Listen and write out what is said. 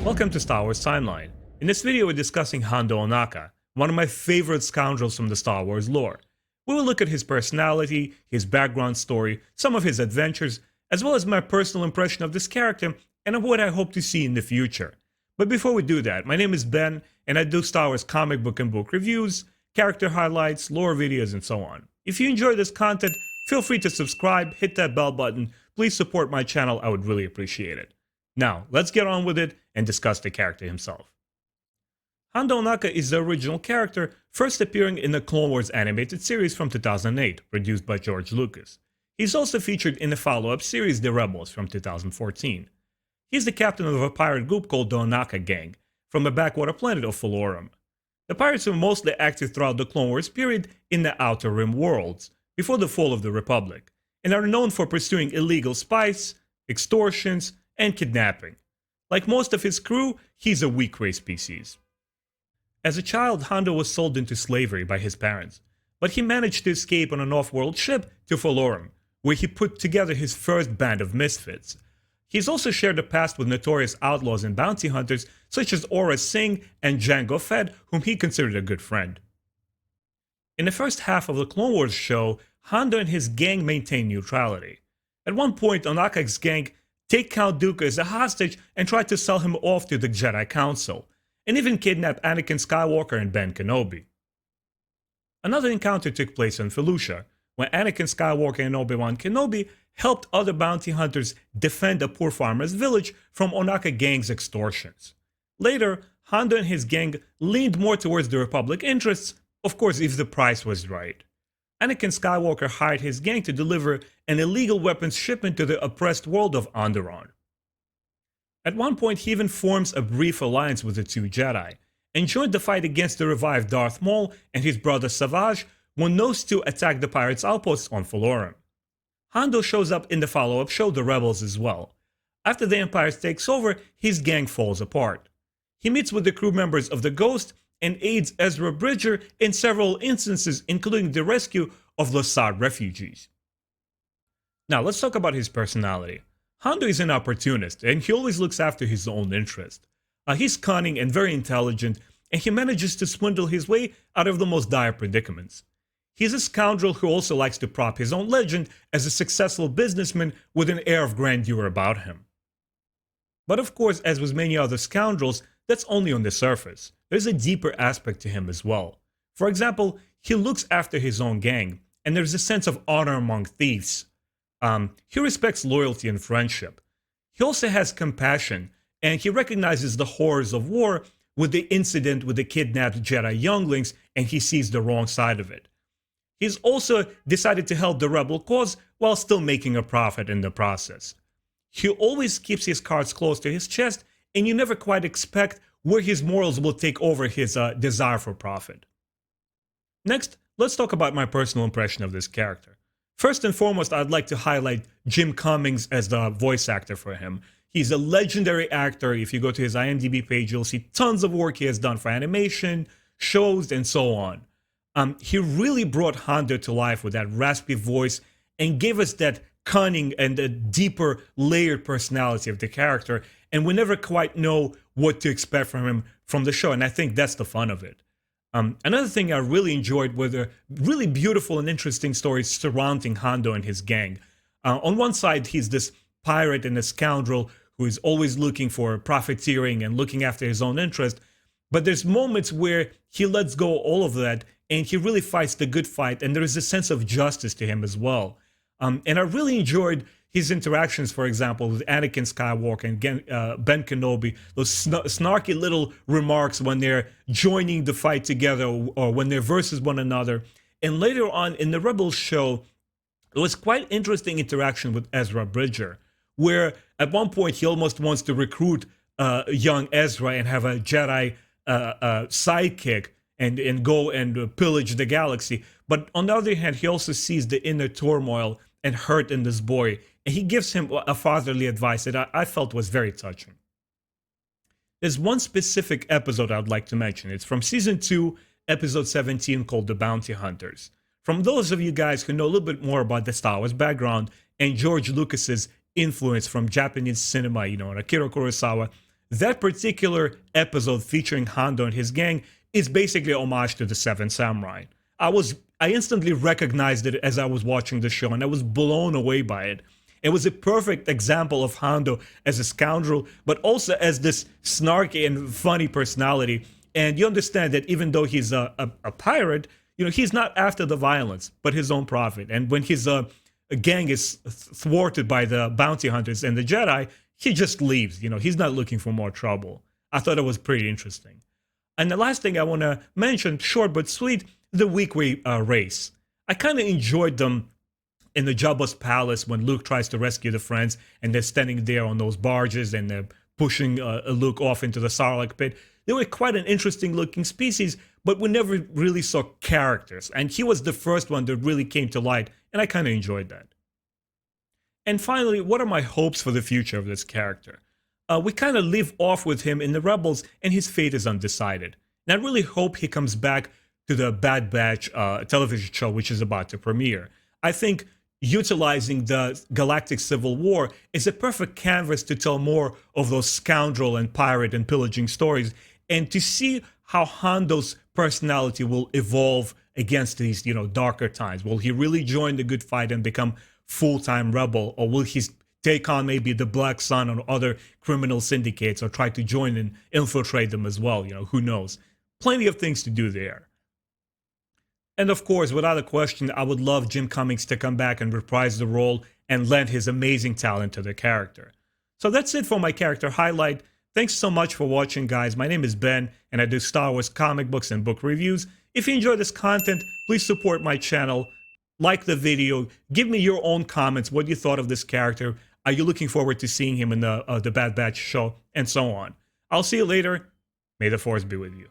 Welcome to Star Wars Timeline. In this video we're discussing Hondo Ohnaka, one of my favorite scoundrels from the Star Wars lore. We will look at his personality, his background story, some of his adventures, as well as my personal impression of this character and of what I hope to see in the future. But before we do that, my name is Ben and I do Star Wars comic book and book reviews, character highlights, lore videos, and so on. If you enjoy this content, feel free to subscribe, hit that bell button, please support my channel, I would really appreciate it. Now, let's get on with it and discuss the character himself. Hondo Ohnaka is the original character, first appearing in the Clone Wars animated series from 2008, produced by George Lucas. He's also featured in the follow-up series The Rebels from 2014. He's the captain of a pirate group called the Ohnaka Gang, from the backwater planet of Falorum. The pirates were mostly active throughout the Clone Wars period in the Outer Rim worlds, before the fall of the Republic, and are known for pursuing illegal spies, extortions, and kidnapping. Like most of his crew, he's a weak race species. As a child, Hondo was sold into slavery by his parents, but he managed to escape on an off-world ship to Falorum, where he put together his first band of misfits. He's also shared a past with notorious outlaws and bounty hunters such as Aura Singh and Jango Fett, whom he considered a good friend. In the first half of the Clone Wars show, Hondo and his gang maintain neutrality. At one point, Ohnaka's gang take Count Dooku as a hostage and try to sell him off to the Jedi Council, and even kidnap Anakin Skywalker and Ben Kenobi. Another encounter took place in Felucia, when Anakin Skywalker and Obi-Wan Kenobi helped other bounty hunters defend a poor farmer's village from Ohnaka gang's extortions. Later, Hondo and his gang leaned more towards the Republic interests, of course if the price was right. Anakin Skywalker hired his gang to deliver an illegal weapons shipment to the oppressed world of Onderon. At one point, he even forms a brief alliance with the two Jedi, and joined the fight against the revived Darth Maul and his brother Savage when those two attacked the pirates' outposts on Falorum. Hondo shows up in the follow-up show The Rebels as well. After the Empire takes over, his gang falls apart. He meets with the crew members of the Ghost and aids Ezra Bridger in several instances, including the rescue of Lassard refugees. Now let's talk about his personality. Hondo is an opportunist, and he always looks after his own interest. He's cunning and very intelligent, and he manages to swindle his way out of the most dire predicaments. He's a scoundrel who also likes to prop his own legend as a successful businessman with an air of grandeur about him. But of course, as with many other scoundrels, that's only on the surface. There's a deeper aspect to him as well. For example, he looks after his own gang, and there's a sense of honor among thieves. He respects loyalty and friendship. He also has compassion, and he recognizes the horrors of war with the incident with the kidnapped Jedi younglings, and he sees the wrong side of it. He's also decided to help the rebel cause while still making a profit in the process. He always keeps his cards close to his chest, and you never quite expect where his morals will take over his desire for profit. Next, let's talk about my personal impression of this character. First and foremost, I'd like to highlight Jim Cummings as the voice actor for him. He's a legendary actor. If you go to his IMDb page, you'll see tons of work he has done for animation, shows, and so on. He really brought Hondo to life with that raspy voice and gave us that cunning and a deeper layered personality of the character, and we never quite know what to expect from him from the show, and I think that's the fun of it. Another thing I really enjoyed were the really beautiful and interesting stories surrounding Hondo and his gang. On one side, he's this pirate and a scoundrel who is always looking for profiteering and looking after his own interest, but there's moments where he lets go all of that and he really fights the good fight, and there is a sense of justice to him as well. And I really enjoyed his interactions, for example, with Anakin Skywalker and Ben Kenobi, those snarky little remarks when they're joining the fight together or when they're versus one another. And later on in the Rebels show, it was quite interesting interaction with Ezra Bridger, where at one point he almost wants to recruit young Ezra and have a Jedi sidekick and go and pillage the galaxy. But on the other hand, he also sees the inner turmoil and hurt in this boy, and he gives him a fatherly advice that I felt was very touching. There's one specific episode I'd like to mention. It's from Season 2, Episode 17, called The Bounty Hunters. From those of you guys who know a little bit more about the Star Wars background and George Lucas's influence from Japanese cinema, and Akira Kurosawa, That particular episode featuring Hondo and his gang is basically a homage to the Seven Samurai. I instantly recognized it as I was watching the show, and I was blown away by it. It was a perfect example of Hondo as a scoundrel, but also as this snarky and funny personality. And you understand that even though he's a pirate, he's not after the violence, but his own profit. And when his gang is thwarted by the bounty hunters and the Jedi, he just leaves. He's not looking for more trouble. I thought it was pretty interesting. And the last thing I want to mention, short but sweet, the weequay race. I kind of enjoyed them in the Jabba's palace when Luke tries to rescue the friends, and they're standing there on those barges and they're pushing Luke off into the Sarlacc pit. They were quite an interesting looking species, but we never really saw characters. And he was the first one that really came to light, and I kind of enjoyed that. And finally, what are my hopes for the future of this character? We kind of live off with him in the Rebels, and his fate is undecided. And I really hope he comes back to the Bad Batch television show, which is about to premiere. I think utilizing the Galactic Civil War is a perfect canvas to tell more of those scoundrel and pirate and pillaging stories, and to see how Hondo's personality will evolve against these, darker times. Will he really join the good fight and become full-time rebel, or will he take on maybe the Black Sun or other criminal syndicates, or try to join and infiltrate them as well? Who knows? Plenty of things to do there. And of course, without a question, I would love Jim Cummings to come back and reprise the role and lend his amazing talent to the character. So that's it for my character highlight. Thanks so much for watching, guys. My name is Ben, and I do Star Wars comic books and book reviews. If you enjoy this content, please support my channel, like the video, give me your own comments, what you thought of this character. Are you looking forward to seeing him in the Bad Batch show, and so on. I'll see you later. May the Force be with you.